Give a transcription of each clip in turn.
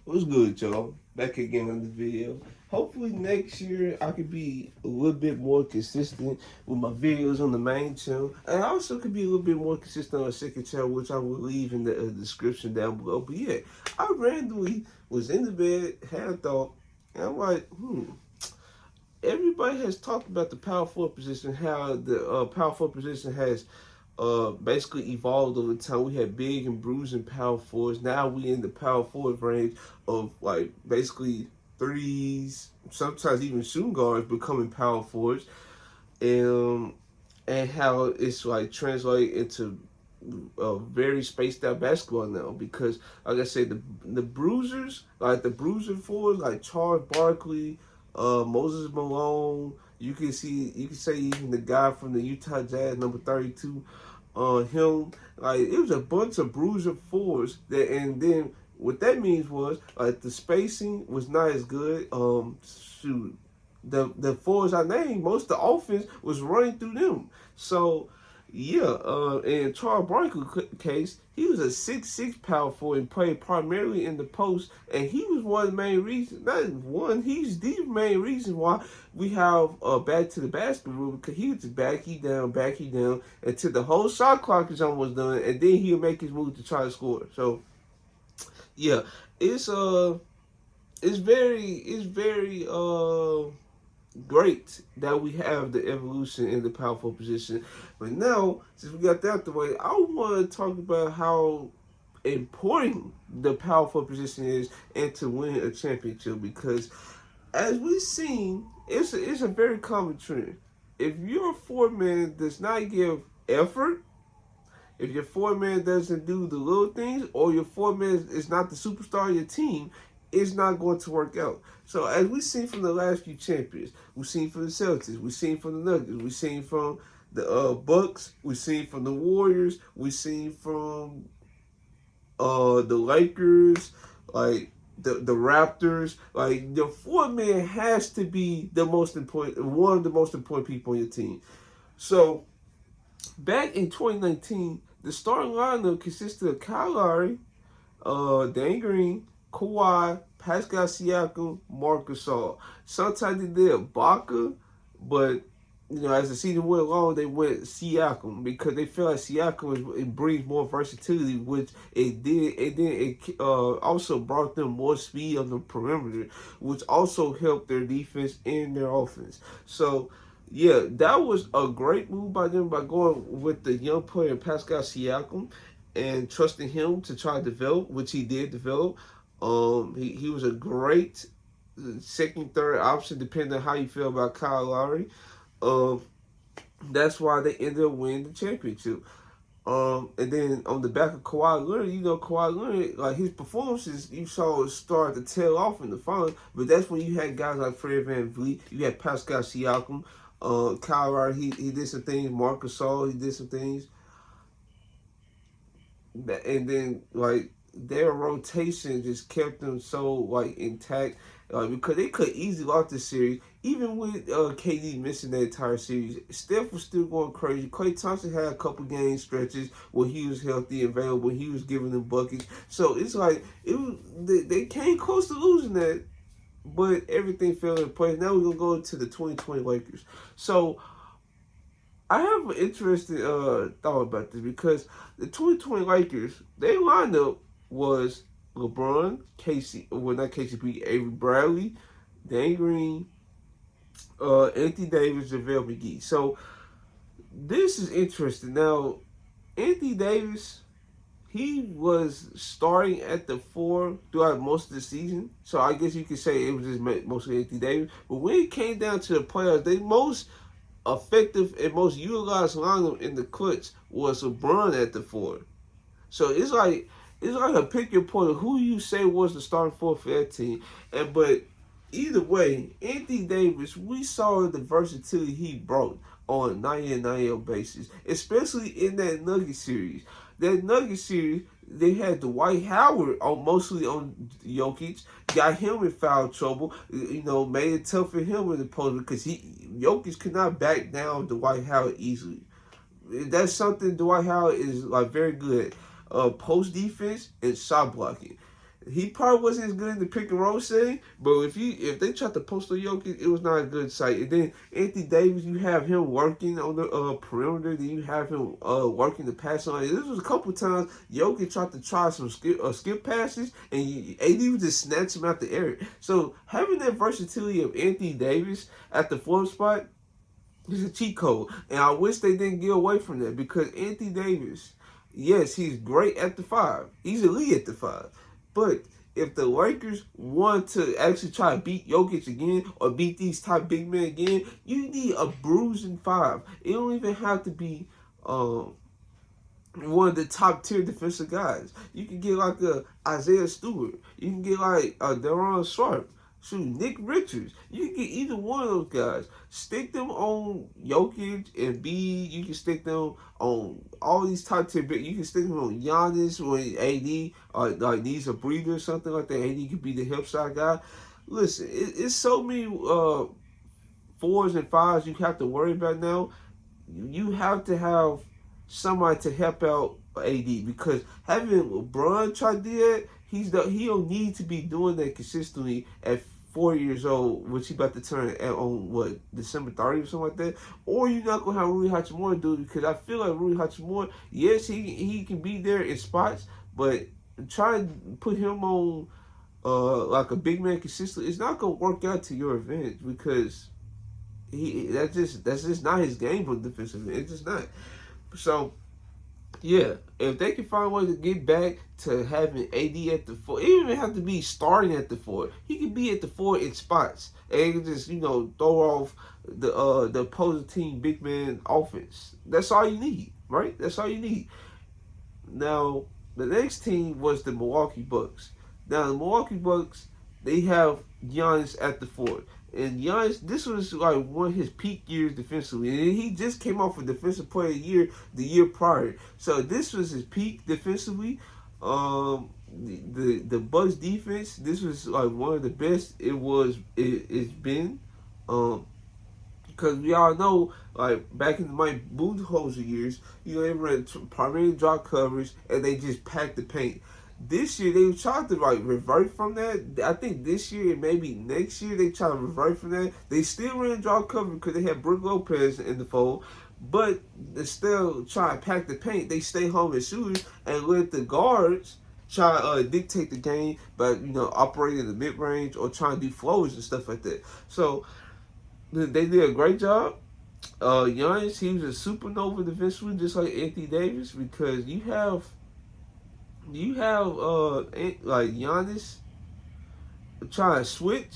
What's good, y'all? Back again on the video. Hopefully next year I could be a little bit more consistent with my videos on the main channel. And I also could be a little bit more consistent on the second channel, which I will leave in the description down below. But yeah, I randomly was in the bed, had a thought, and I'm like, everybody has talked about the power forward position, how the power forward position has basically evolved over time. We had big and bruising power forwards. Now we in the power forward range of like basically threes, sometimes even shooting guards becoming power forwards, and how it's like translate into very spaced out basketball now because like I said, the bruisers, like the bruiser forwards like Charles Barkley, Moses Malone, you can say even the guy from the Utah Jazz, number 32, him, like it was a bunch of bruiser forwards that, and then what that means was like the spacing was not as good. Shoot, the forwards I named, most of the offense was running through them. So yeah, in Charles Barkley case, he was a 6'6" power forward and played primarily in the post, and he was one of the main reasons. Not one, he's the main reason why we have back to the basket rule because he was just back he down until the whole shot clock is almost done, and then he'll make his move to try to score. So yeah, it's it's very great that we have the evolution in the powerful position. But now, since we got that out the way, I want to talk about how important the powerful position is and to win a championship because as we've seen, it's a very common trend. If your four man does not give effort, if your four man doesn't do the little things, or your four man is not the superstar of your team, it's not going to work out. So as we've seen from the last few champions, we've seen from the Celtics, we've seen from the Nuggets, we've seen from the Bucks, we've seen from the Warriors, we've seen from the Lakers, like the Raptors. Like the four man has to be the most important, one of the most important people on your team. So back in 2019, the starting lineup consisted of Kyle Lowry, Dan Green, Kawhi, Pascal Siakam, Marc Gasol. Sometimes they did Ibaka, but as the season went along, they went Siakam because they feel like Siakam it brings more versatility, which it did. And then it also brought them more speed on the perimeter, which also helped their defense and their offense. So yeah, that was a great move by them by going with the young player Pascal Siakam and trusting him to try to develop, which he did develop. He was a great second, third option, depending on how you feel about Kyle Lowry. Um, that's why they ended up winning the championship. And then on the back of Kawhi Leonard, Kawhi Leonard, like his performances, you saw it start to tail off in the finals. But that's when you had guys like Fred VanVleet, you had Pascal Siakam, Kyle Lowry, he did some things. Marc Gasol, he did some things. And then like their rotation just kept them so like intact, because they could easily lost the series. Even with KD missing the entire series, Steph was still going crazy. Klay Thompson had a couple game stretches where he was healthy and available. He was giving them buckets. So it's like they came close to losing that, but everything fell in place. Now we're gonna go to the 2020 Lakers. So I have an interesting thought about this because the 2020 Lakers, their lineup was LeBron, not KCP, Avery Bradley, Dan Green, Anthony Davis, JaVale McGee. So this is interesting. Now, Anthony Davis, he was starting at the four throughout most of the season. So I guess you could say it was just mostly Anthony Davis. But when it came down to the playoffs, they most effective and most utilized lineup in the clutch was LeBron at the four. So it's like a pick your point of who you say was the starting four for that team. But either way, Anthony Davis, we saw the versatility he brought on a 90 basis, especially in that Nugget series. That Nugget series, they had Dwight Howard mostly on Jokic, got him in foul trouble. Made it tough for him in the post because Jokic could not back down Dwight Howard easily. That's something Dwight Howard is like very good at. Post defense and shot blocking. He probably wasn't as good in the pick and roll setting, but if they tried to post on Jokic, it was not a good sight. And then Anthony Davis, you have him working on the perimeter, then you have him working the pass on. This was a couple times Jokic tried to try some skip passes, and AD would just snatch him out the air. So having that versatility of Anthony Davis at the 4th spot is a cheat code, and I wish they didn't get away from that because Anthony Davis, yes, he's great at the 5. He's elite at the 5. But if the Lakers want to actually try to beat Jokic again or beat these top big men again, you need a bruising 5. It don't even have to be one of the top tier defensive guys. You can get like a Isaiah Stewart. You can get like a Daron Sharp. Shoot, Nick Richards. You can get either one of those guys. Stick them on Jokic and B. You can stick them on all these top tier. You can stick them on Giannis or AD like needs a breather or something like that. AD could be the help side guy. Listen, it's so many 4s and 5s you have to worry about now. You have to have somebody to help out AD because having LeBron try to do that, he don't need to be doing that consistently at 4 years old, which he about to turn on what December 30th or something like that. Or you're not gonna have Rui Hachimura do it because I feel like Rui Hachimura, yes, he can be there in spots, but try and put him on like a big man consistently, it's not gonna work out to your advantage because that's just not his game on defensive end. It's just not. So yeah, if they can find a way to get back to having AD at the 4, it don't even have to be starting at the 4. He can be at the 4 in spots, and he can just throw off the opposing team big man offense. That's all you need, right? That's all you need. Now the next team was the Milwaukee Bucks. Now the Milwaukee Bucks, they have Giannis at the 4. And Giannis, this was like one of his peak years defensively. And he just came off with Defensive Player of the Year the year prior. So this was his peak defensively. The Bucks defense, this was like one of the best it's been. Because we all know, like back in the Mike Budenholzer years, they ran primarily drop coverage and they just packed the paint. This year they tried to like revert from that. I think this year and maybe next year they try to revert from that. They still ran drop cover because they had Brook Lopez in the fold, but they still try to pack the paint. They stay home as shooters and let the guards try to dictate the game by operating in the mid range or trying to do flows and stuff like that. So they did a great job. Giannis, he was a supernova defensively, just like Anthony Davis, because you have like Giannis trying to switch,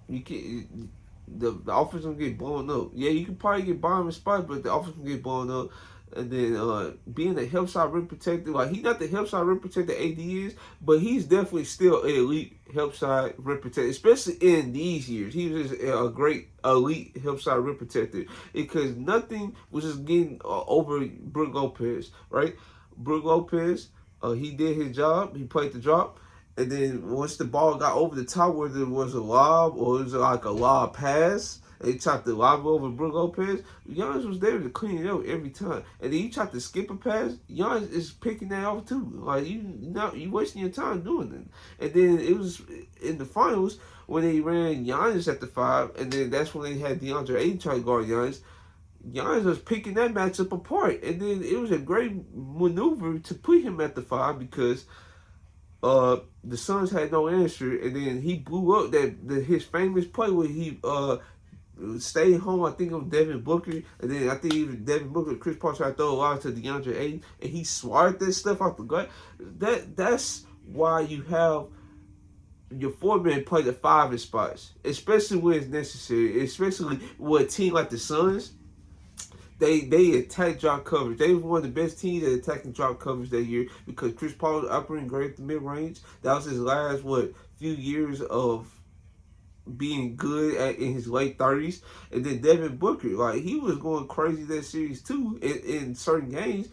you can the offense gonna get blown up. Yeah, you can probably get by him in spots, but the offense gonna get blown up. And then being a help side rim protector, like he's not the help side rim protector AD is, but he's definitely still an elite help side rim protector, especially in these years. He was just a great elite help side rim protector because nothing was just getting over Brook Lopez, right? Brook Lopez, he did his job. He played the drop. And then once the ball got over the top, whether it was a lob or it was like a lob pass, they tried to lob over Brook Lopez, Giannis was there to clean it up every time. And then you tried to skip a pass, Giannis is picking that off too. Like you wasting your time doing it. And then it was in the finals when they ran Giannis at the 5, and then that's when they had DeAndre Ayton try to guard Giannis. Giannis was picking that matchup apart, and then it was a great maneuver to put him at the 5 because the Suns had no answer, and then he blew up his famous play where he stayed home. I think it was Devin Booker, and then I think even Devin Booker, Chris Paul tried to throw a lot to DeAndre Ayton, and he swatted that stuff off the gut. That's why you have your 4-man play the 5 in spots, especially when it's necessary, especially with a team like the Suns. They attack drop coverage. They were one of the best teams at attacking drop coverage that year because Chris Paul was operating great at the mid range. That was his last few years of being good in his late 30s. And then Devin Booker, like he was going crazy that series too in certain games.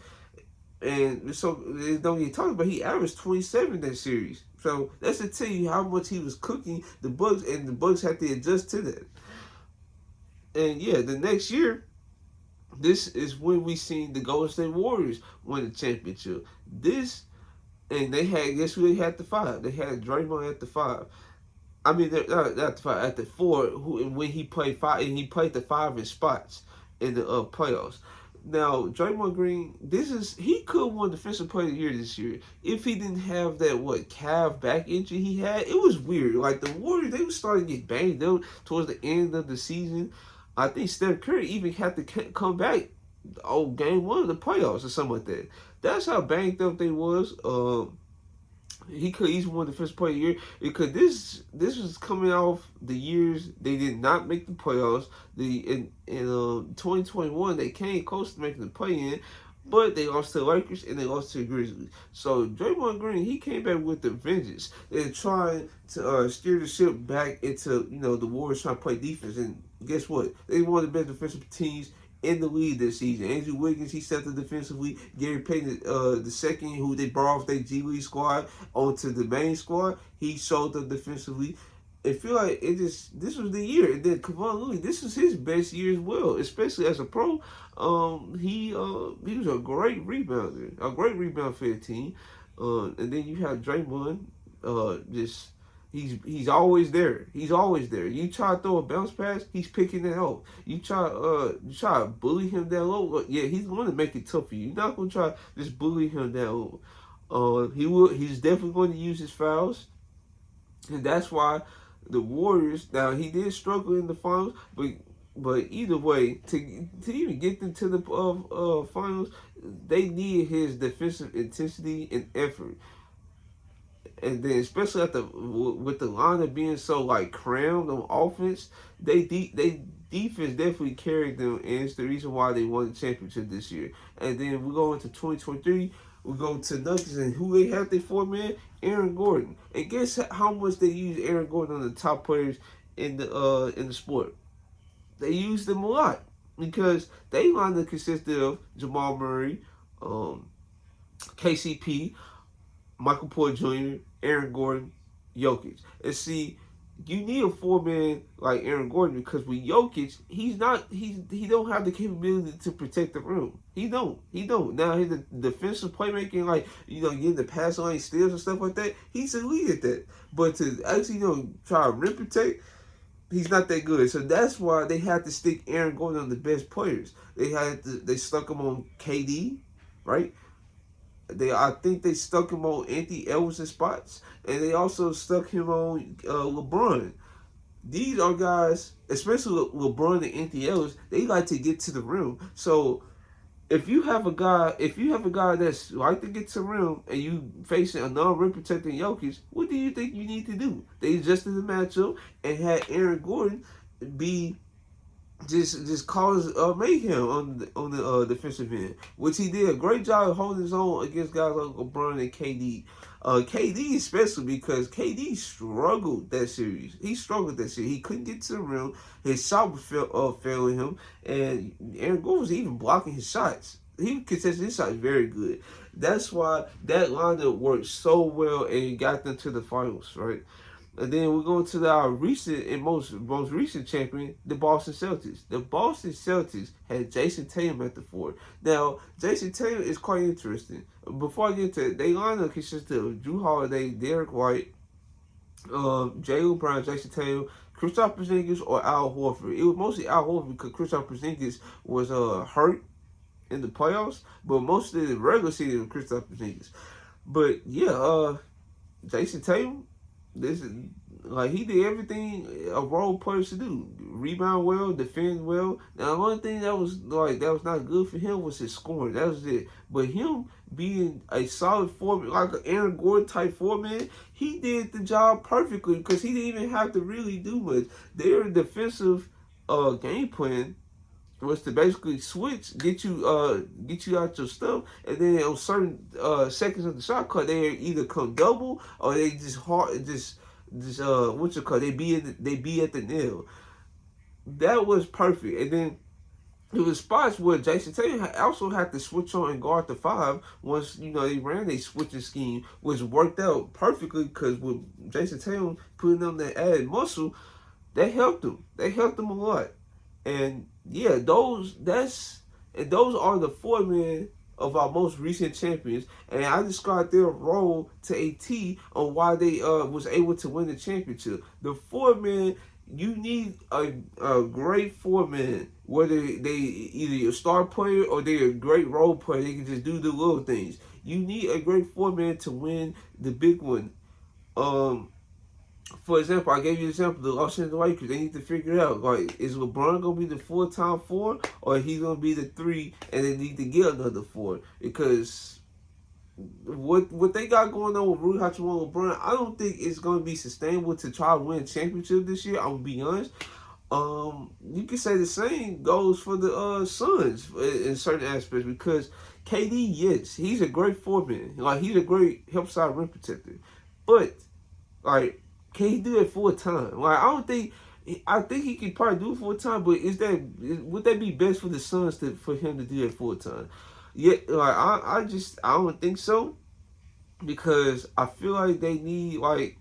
And so don't get talked about. He averaged 27 that series. So that's to tell you how much he was cooking the Bucks, and the Bucks had to adjust to that. And yeah, the next year, this is when we seen the Golden State Warriors win the championship. This And they had, guess who they had the 5? They had Draymond at the 5. I mean, not the 5, at the 4. Who, when he played 5, and he played the 5 in spots in the playoffs. Now, Draymond Green, he could have won Defensive Player of the Year this year if he didn't have that calf back injury he had. It was weird. Like the Warriors, they were starting to get banged up towards the end of the season. I think Steph Curry even had to come back. Game 1 of the playoffs or something like that. That's how banged up they was. He could easily win the first player of the year because this was coming off the years they did not make the playoffs. In 2021 they came close to making the play-in, but they lost to the Lakers and they lost to the Grizzlies. So Draymond Green, he came back with the vengeance. They're trying to steer the ship back into the Warriors trying to play defense, and guess what? They one of the best defensive teams in the league this season. Andrew Wiggins, he set the defensively. Gary Payton, the second, who they brought off their G League squad onto the main squad, he showed up defensively. I feel like this was the year. And then Kevon Looney, this is his best year as well, especially as a pro. He was a great rebounder, a great rebound for the team. And then you have Draymond, just. He's always there. He's always there. You try to throw a bounce pass, he's picking it up. You try to bully him down low. Yeah, he's going to make it tough for you. You're not going to try to just bully him down low. He's definitely going to use his fouls, and that's why the Warriors. Now he did struggle in the finals, but either way, to even get them to the finals, they need his defensive intensity and effort. And then, especially with the lineup being so crammed on offense, they defense definitely carried them, and it's the reason why they won the championship this year. And then we go into 2023, we go to Nuggets, and who they have their 4-man? Aaron Gordon. And guess how much they use Aaron Gordon on the top players in the sport? They use them a lot because they lineup consisted of Jamal Murray, KCP, Michael Porter Jr., Aaron Gordon, Jokic. And see, you need a 4-man like Aaron Gordon because with Jokic, he don't have the capability to protect the rim. He don't. Now his defensive playmaking, getting the pass on steals and stuff like that, he's elite at that. But to actually try to rim protect, he's not that good. So that's why they had to stick Aaron Gordon on the best players. They stuck him on KD, right? I think they stuck him on Anthony Edwards in spots, and they also stuck him on LeBron. These are guys, especially LeBron and Anthony Edwards, they like to get to the rim. So if you have a guy that's like to get to the rim and you facing a non-rim protecting Jokic, what do you think you need to do? They adjusted the matchup and had Aaron Gordon be just cause mayhem on the defensive end, which he did a great job of holding his own against guys like LeBron and KD. KD especially because KD struggled that series. He struggled that series. He couldn't get to the rim. His shot was failing him, and Aaron Gordon was even blocking his shots. He contested his shots very good. That's why that lineup worked so well and got them to the finals, right? And then we're going to our recent and most recent champion, the Boston Celtics. The Boston Celtics had Jason Tatum at the 4. Now, Jason Tatum is quite interesting. Before I get to it, they lineup consisted of Jrue Holiday, Derek White, Jaylen Brown, Jason Tatum, Kristaps Porzingis, or Al Horford. It was mostly Al Horford because Kristaps Porzingis was hurt in the playoffs, but most of the regular season was Kristaps Porzingis. But yeah, Jason Tatum. This is he did everything a role player should do: rebound well, defend well. Now, the only thing that was not good for him was his scoring. That was it. But him being a solid 4-man, like an Aaron Gordon type 4-man, he did the job perfectly because he didn't even have to really do much. Their defensive game plan was to basically switch, get you out your stuff, and then on certain seconds of the shot clock, they either come double or they they be at the nail. That was perfect. And then there was spots where Jason Tatum also had to switch on and guard the 5 once they ran a switching scheme, which worked out perfectly because with Jason Tatum putting on that added muscle, that helped him. They helped him a lot. And yeah, those are the 4-man of our most recent champions, and I described their role to a T on why they was able to win the championship. The four-man, you need a great four-man, whether they either a star player or they're a great role player. They can just do the little things. You need a great four-man to win the big one. For example, I gave you an example, the Los Angeles Lakers. They need to figure it out. Like, is LeBron gonna be the full-time four, or he's gonna be the three, and they need to get another four? Because what they got going on with Rui Hachimura and LeBron, I don't think it's gonna be sustainable to try to win a championship this year. I'm gonna be honest. You can say the same goes for the Suns in certain aspects, because KD, yes, he's a great foreman. Like, he's a great help side rim protector, but like, can he do it full time? Like, I don't think. I think he can probably do it full time, but would that be best for the Suns for him to do it full time? Yeah, like I don't think so, because I feel like they need like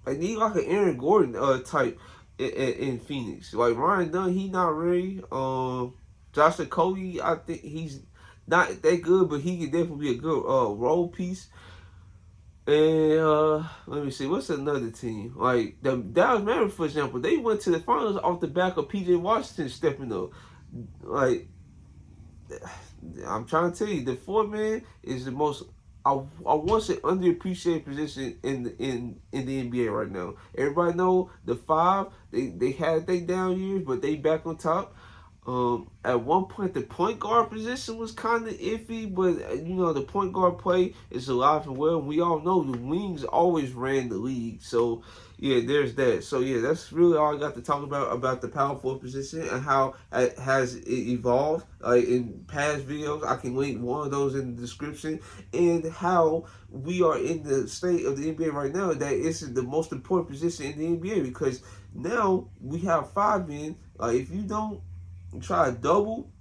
an Aaron Gordon type in Phoenix. Like, Ryan Dunn, he not ready. Josh Okogie, I think he's not that good, but he could definitely be a good role piece. And let me see, what's another team? Like the Dallas Mavericks, for example, they went to the finals off the back of PJ Washington stepping up. Like, I'm trying to tell you, the four-man is the most, I want to say, underappreciated position in the NBA right now. Everybody know the five, they had their down years, but they back on top. At one point, the point guard position was kind of iffy, but the point guard play is alive and well. We all know the wings always ran the league, so yeah, there's that. So yeah, that's really all I got to talk about the power forward position and how it has evolved. In past videos, I can link one of those in the description, and how we are in the state of the NBA right now, that it's the most important position in the NBA, because now we have five men. If you don't try to double,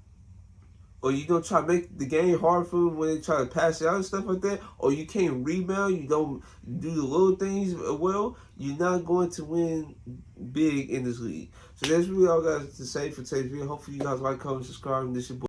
or you don't try to make the game hard for them when they try to pass it out and stuff like that, or you can't rebound, you don't do the little things well, you're not going to win big in this league. So that's really all I got to say for today's video. Hopefully you guys like, comment, subscribe, and this your boy.